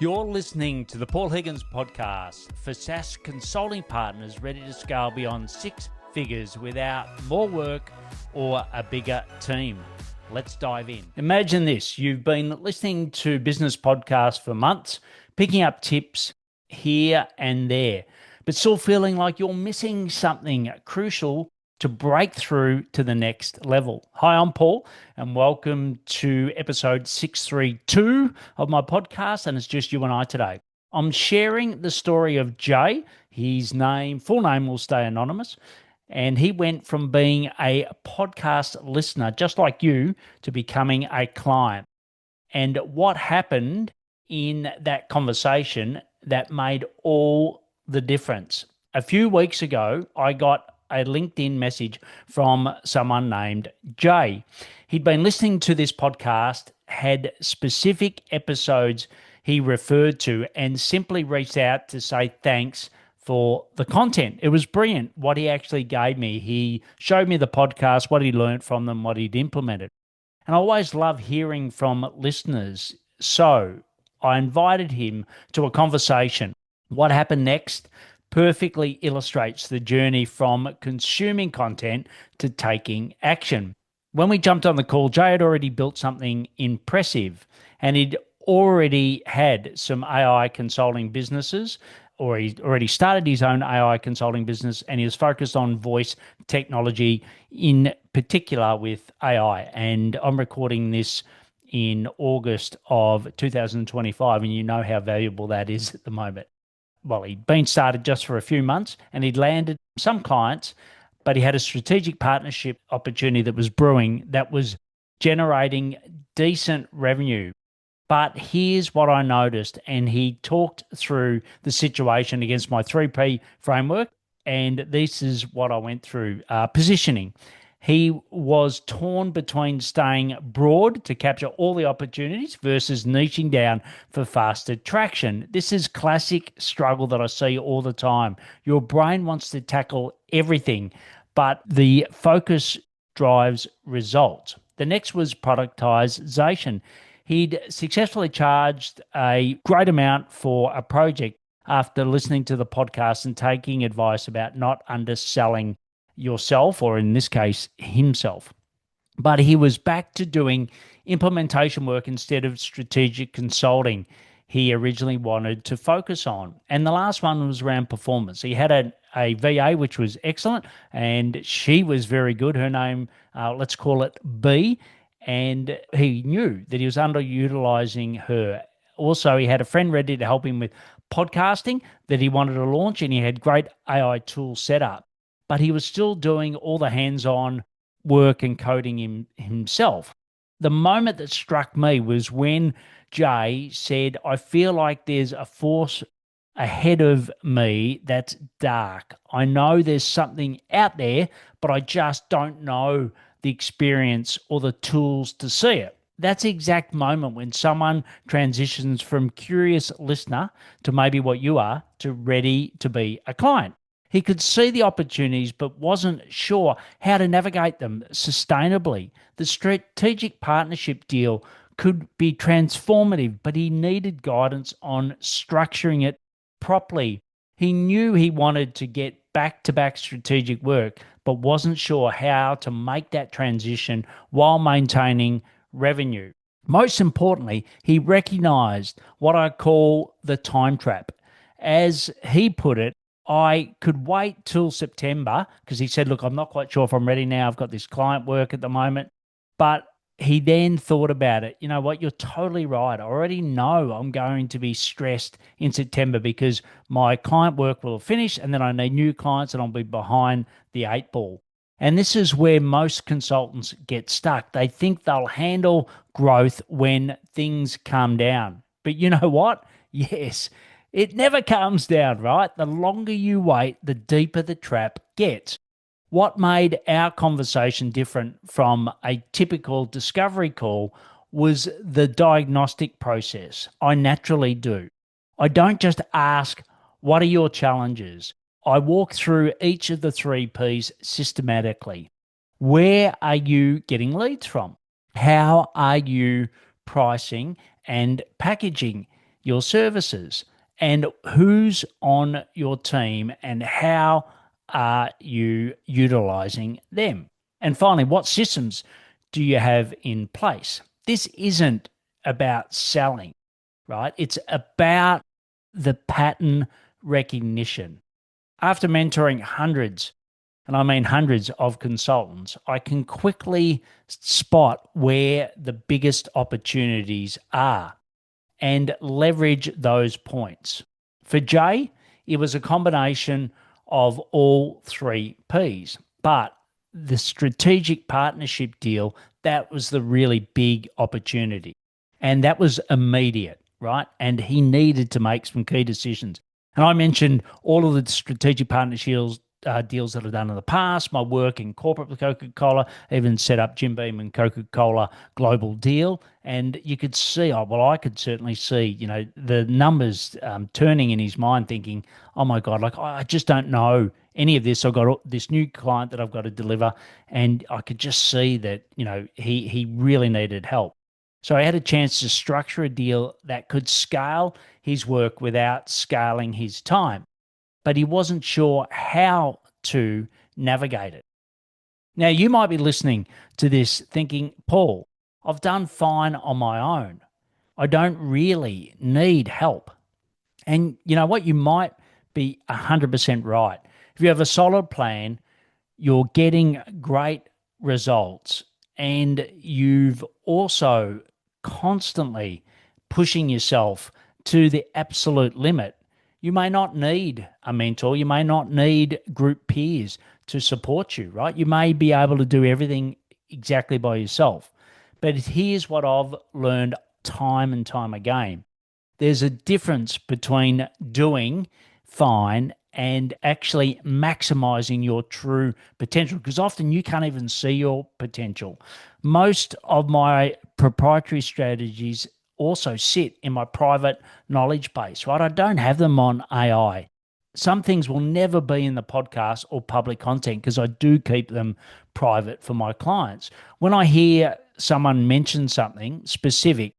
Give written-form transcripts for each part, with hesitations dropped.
You're listening to the Paul Higgins podcast for SaaS consulting partners ready to scale beyond six figures without more work or a bigger team. Let's dive in. Imagine this. You've been listening to business podcasts for months, picking up tips here and there, but still feeling like you're missing something crucial to break through to the next level. Hi, I'm Paul, and welcome to episode 632 of my podcast, and it's just you and I today. I'm sharing the story of Jay. His full name will stay anonymous, and he went from being a podcast listener, just like you, to becoming a client. And what happened in that conversation that made all the difference. A few weeks ago, I got a LinkedIn message from someone named Jay. He'd been listening to this podcast, had specific episodes he referred to, and simply reached out to say thanks for the content. It was brilliant what he actually gave me. He showed me the podcast, what he learned from them, what he'd implemented. And I always love hearing from listeners. So I invited him to a conversation. What happened next perfectly illustrates the journey from consuming content to taking action. When we jumped on the call, Jay had already built something impressive, and he'd already had some AI consulting businesses, or he'd already started his own AI consulting business, and he was focused on voice technology, in particular with AI. And I'm recording this in August of 2025, and you know how valuable that is at the moment. Well, he'd been started just for a few months, and he'd landed some clients, but he had a strategic partnership opportunity that was brewing that was generating decent revenue. But here's what I noticed, and he talked through the situation against my 3P framework, and this is what I went through. Positioning. He was torn between staying broad to capture all the opportunities versus niching down for faster traction. This is classic struggle that I see all the time. Your brain wants to tackle everything, but the focus drives results. The next was productization. He'd successfully charged a great amount for a project after listening to the podcast and taking advice about not underselling yourself, or in this case, himself. But he was back to doing implementation work instead of strategic consulting he originally wanted to focus on. And the last one was around performance. He had a VA, which was excellent, and she was very good. Her name, let's call it B, and he knew that he was underutilizing her. Also, he had a friend ready to help him with podcasting that he wanted to launch, and he had great AI tools set up. But he was still doing all the hands-on work and coding himself. The moment that struck me was when Jay said, I feel like there's a force ahead of me that's dark. I know there's something out there, but I just don't know the experience or the tools to see it. That's the exact moment when someone transitions from curious listener to maybe what you are to ready to be a client. He could see the opportunities but wasn't sure how to navigate them sustainably. The strategic partnership deal could be transformative, but he needed guidance on structuring it properly. He knew he wanted to get back-to-back strategic work, but wasn't sure how to make that transition while maintaining revenue. Most importantly, he recognized what I call the time trap. As he put it, I could wait till September because he said, look, I'm not quite sure if I'm ready now. I've got this client work at the moment. But he then thought about it. You know what? You're totally right. I already know I'm going to be stressed in September because my client work will finish and then I need new clients and I'll be behind the 8 ball. And this is where most consultants get stuck. They think they'll handle growth when things calm down. But you know what? Yes. It never calms down, right? The longer you wait, the deeper the trap gets. What made our conversation different from a typical discovery call was the diagnostic process. I naturally do. I don't just ask, what are your challenges? I walk through each of the 3 Ps systematically. Where are you getting leads from? How are you pricing and packaging? your services and who's on your team and how are you utilizing them? And finally, what systems do you have in place? This isn't about selling, right? It's about the pattern recognition. After mentoring hundreds, and I mean hundreds of consultants, I can quickly spot where the biggest opportunities are and leverage those points. For Jay, it was a combination of all three Ps, but the strategic partnership deal, that was the really big opportunity. And that was immediate, right? And he needed to make some key decisions. And I mentioned all of the strategic partnerships deals that I've done in the past, my work in corporate with Coca-Cola, even set up Jim Beam and Coca-Cola global deal. And you could see, I could certainly see, the numbers turning in his mind thinking, oh my God, like I just don't know any of this. I've got this new client that I've got to deliver. And I could just see that, he really needed help. So I had a chance to structure a deal that could scale his work without scaling his time, but he wasn't sure how to navigate it. Now, you might be listening to this thinking, Paul, I've done fine on my own. I don't really need help. And you know what? You might be 100% right. If you have a solid plan, you're getting great results, and you've also constantly pushing yourself to the absolute limit, you may not need a mentor. You may not need group peers to support you, right? You may be able to do everything exactly by yourself. But here's what I've learned time and time again. There's a difference between doing fine and actually maximizing your true potential, because often you can't even see your potential. Most of my proprietary strategies also sit in my private knowledge base, right? I don't have them on AI. Some things will never be in the podcast or public content because I do keep them private for my clients. When I hear someone mention something specific,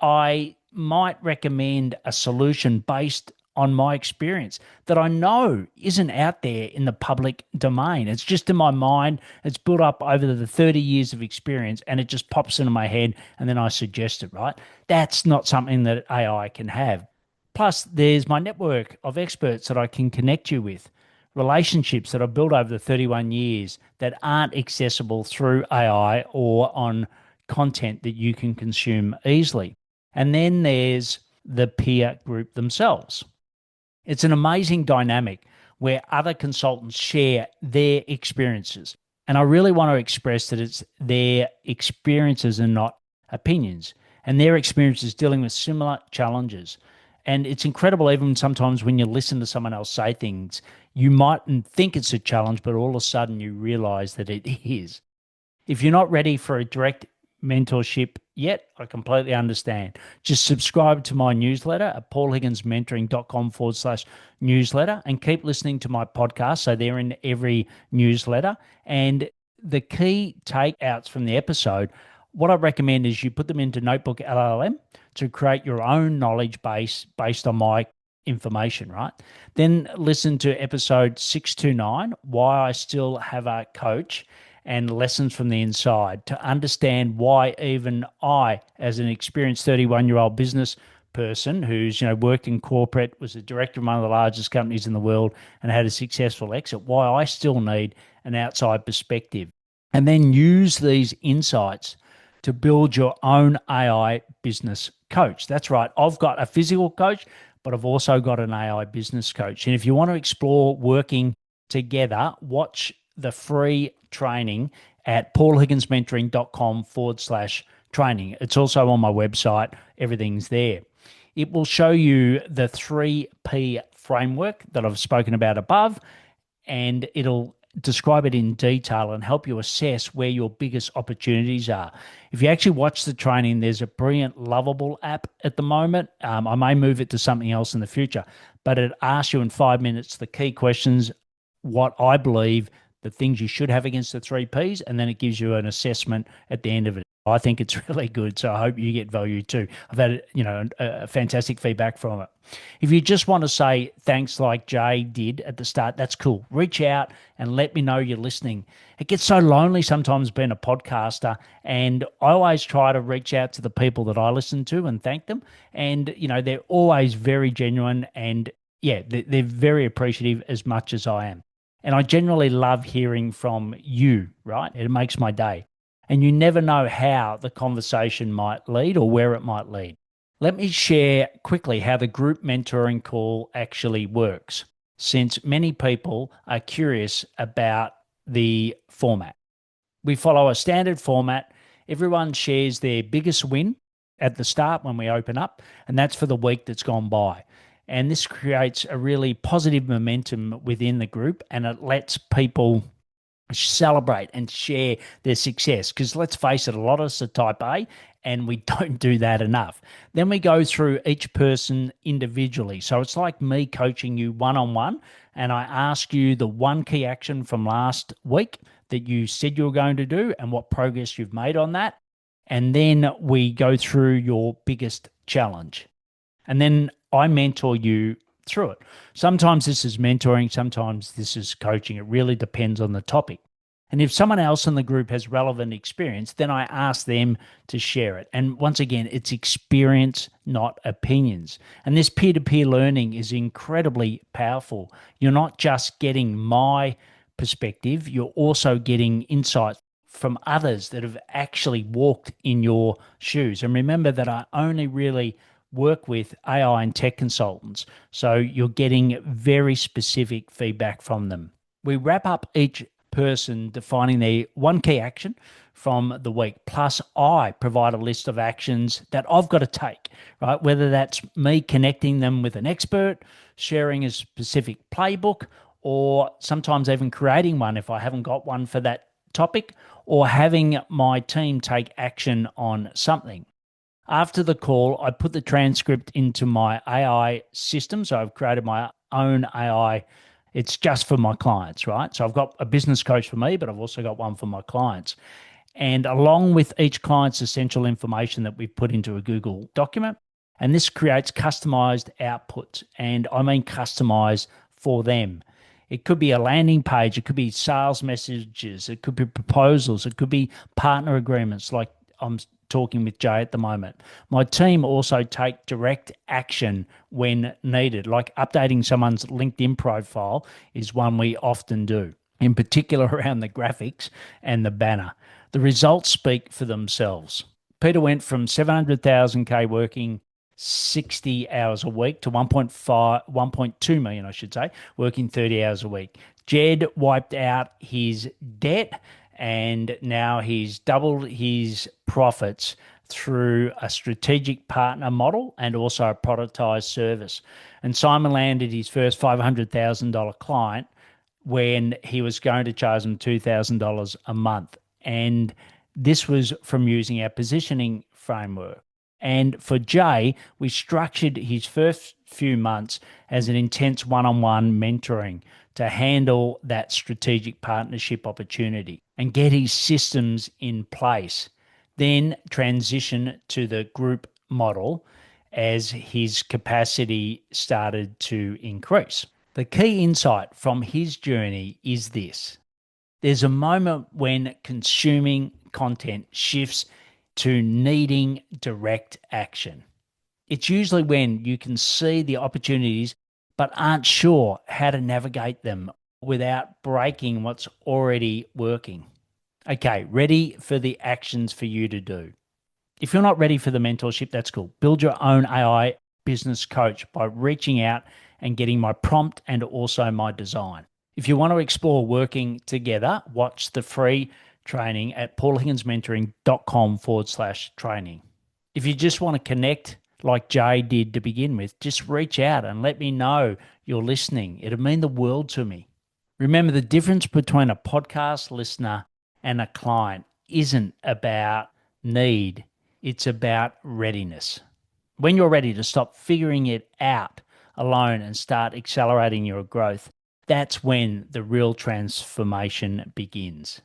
I might recommend a solution based on my experience that I know isn't out there in the public domain. It's just in my mind. It's built up over the 30 years of experience, and it just pops into my head, and then I suggest it, right? That's not something that AI can have. Plus, there's my network of experts that I can connect you with, relationships that I've built over the 31 years that aren't accessible through AI or on content that you can consume easily. And then there's the peer group themselves. It's an amazing dynamic where other consultants share their experiences. And I really want to express that it's their experiences and not opinions, and their experiences dealing with similar challenges. And it's incredible, even sometimes when you listen to someone else say things, you mightn't think it's a challenge, but all of a sudden you realize that it is. If you're not ready for a direct mentorship yet, I completely understand. Just subscribe to my newsletter at paulhigginsmentoring.com/newsletter and keep listening to my podcast. So they're in every newsletter. And the key takeouts from the episode, what I recommend is you put them into Notebook LLM to create your own knowledge base based on my information, right? Then listen to episode 629, Why I Still Have a Coach, and Lessons from the Inside, to understand why even I, as an experienced 31-year-old business person who's worked in corporate, was a director of one of the largest companies in the world and had a successful exit, why I still need an outside perspective. And then use these insights to build your own AI business coach. That's right. I've got a physical coach, but I've also got an AI business coach. And if you want to explore working together, watch the free training at paulhigginsmentoring.com/training. It's also on my website. Everything's there. It will show you the 3P framework that I've spoken about above, and it'll describe it in detail and help you assess where your biggest opportunities are. If you actually watch the training, there's a brilliant Lovable app at the moment. I may move it to something else in the future, but it asks you in 5 minutes the key questions, what I believe the things you should have against the 3Ps, and then it gives you an assessment at the end of it. I think it's really good, so I hope you get value too. I've had, fantastic feedback from it. If you just want to say thanks like Jay did at the start, that's cool. Reach out and let me know you're listening. It gets so lonely sometimes being a podcaster, and I always try to reach out to the people that I listen to and thank them. And, they're always very genuine and, yeah, they're very appreciative as much as I am. And I generally love hearing from you, right? It makes my day. And you never know how the conversation might lead or where it might lead. Let me share quickly how the group mentoring call actually works, since many people are curious about the format. We follow a standard format. Everyone shares their biggest win at the start when we open up, and that's for the week that's gone by. And this creates a really positive momentum within the group, and it lets people celebrate and share their success. Because let's face it, a lot of us are type A and we don't do that enough. Then we go through each person individually. So it's like me coaching you one on one, and I ask you the one key action from last week that you said you were going to do and what progress you've made on that. And then we go through your biggest challenge. And then I mentor you through it. Sometimes this is mentoring, sometimes this is coaching. It really depends on the topic. And if someone else in the group has relevant experience, then I ask them to share it. And once again, it's experience, not opinions. And this peer to peer learning is incredibly powerful. You're not just getting my perspective, you're also getting insights from others that have actually walked in your shoes. And remember that I only really work with AI and tech consultants. So you're getting very specific feedback from them. We wrap up each person defining their one key action from the week. Plus, I provide a list of actions that I've got to take, right? Whether that's me connecting them with an expert, sharing a specific playbook, or sometimes even creating one if I haven't got one for that topic, or having my team take action on something. After the call, I put the transcript into my AI system. So I've created my own AI. It's just for my clients, right? So I've got a business coach for me, but I've also got one for my clients. And along with each client's essential information that we've put into a Google document, and this creates customized outputs. And I mean customized for them. It could be a landing page, it could be sales messages, it could be proposals, it could be partner agreements like I'm talking with Jay at the moment. My team also take direct action when needed, like updating someone's LinkedIn profile is one we often do, in particular around the graphics and the banner. The results speak for themselves. Peter went from 700,000K working 60 hours a week to 1.2 million, I should say, working 30 hours a week. Jed wiped out his debt and now he's doubled his profits through a strategic partner model and also a productized service. And Simon landed his first $500,000 client when he was going to charge him $2,000 a month. And this was from using our positioning framework. And for Jay, we structured his first few months as an intense one-on-one mentoring to handle that strategic partnership opportunity and get his systems in place. Then transition to the group model as his capacity started to increase. The key insight from his journey is this. There's a moment when consuming content shifts to needing direct action. It's usually when you can see the opportunities but aren't sure how to navigate them without breaking what's already working. Okay, ready for the actions for you to do. If you're not ready for the mentorship, that's cool. Build your own AI business coach by reaching out and getting my prompt and also my design. If you want to explore working together, watch the free training at paulhigginsmentoring.com/training. If you just want to connect like Jay did to begin with, just reach out and let me know you're listening. It'd mean the world to me. Remember, the difference between a podcast listener and a client isn't about need, it's about readiness. When you're ready to stop figuring it out alone and start accelerating your growth, that's when the real transformation begins.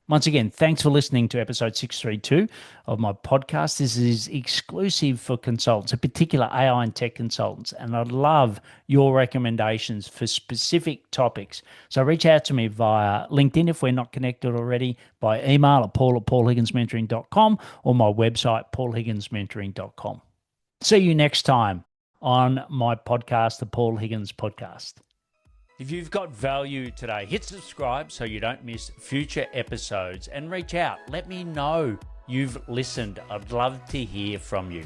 Once again, thanks for listening to episode 632 of my podcast. This is exclusive for consultants, in particular AI and tech consultants, and I'd love your recommendations for specific topics. So reach out to me via LinkedIn if we're not connected already, by email at paul@paulhigginsmentoring.com or my website, paulhigginsmentoring.com. See you next time on my podcast, the Paul Higgins Podcast. If you've got value today, hit subscribe so you don't miss future episodes, and reach out. Let me know you've listened. I'd love to hear from you.